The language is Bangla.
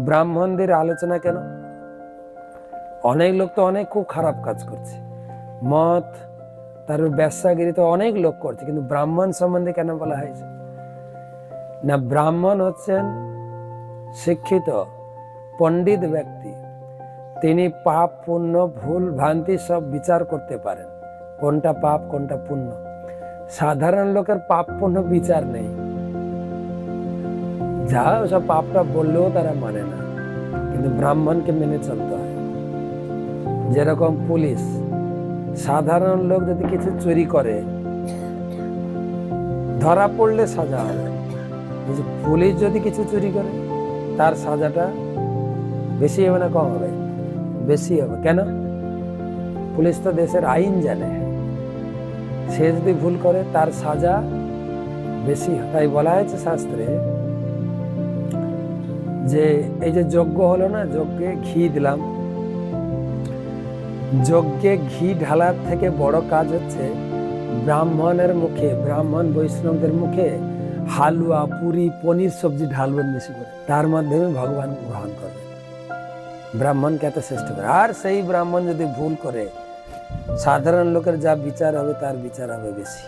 ব্রাহ্মণদের আলোচনা কেন? অনেক লোক তো অনেক খুব খারাপ কাজ করছে, মদ, তার ব্যবসাগিরি তো অনেক লোক করছে, কিন্তু ব্রাহ্মণ সম্বন্ধে কেন বলা হয়েছে? না, ব্রাহ্মণ হচ্ছেন শিক্ষিত পণ্ডিত ব্যক্তি। তিনি পাপ পুণ্য ভুল ভ্রান্তি সব বিচার করতে পারেন, কোনটা পাপ কোনটা পুণ্য। সাধারণ লোকের পাপ পুণ্য বিচার নেই, যা ওসব পাপটা বললেও তারা মানে না, কিন্তু ব্রাহ্মণকে মেনে চলতে হয়। যেরকম পুলিশ, সাধারণ লোক যদি কিছু চুরি করে ধরা পড়লে সাজা হবে, পুলিশ যদি কিছু চুরি করে তার সাজাটা বেশি হবে না কম হবে? বেশি হবে। কেন? পুলিশ তো দেশের আইন জানে, সে যদি ভুল করে তার সাজা বেশি হয়। তাই বলা হয়েছে শাস্ত্রে যে এই যে যজ্ঞ হলো না, যজ্ঞে ঘি দিলাম, যজ্ঞে ঘি ঢালার থেকে বড় কাজ হচ্ছে ব্রাহ্মণের মুখে, ব্রাহ্মণ বৈষ্ণবদের মুখে হালুয়া পুরি পনির সবজি ঢালবেন বেশি করে, তার মাধ্যমে ভগবান গ্রহণ করবেন। ব্রাহ্মণকে এত শ্রেষ্ঠ করে। আর সেই ব্রাহ্মণ যদি ভুল করে, সাধারণ লোকের যা বিচার হবে তার বিচার হবে বেশি।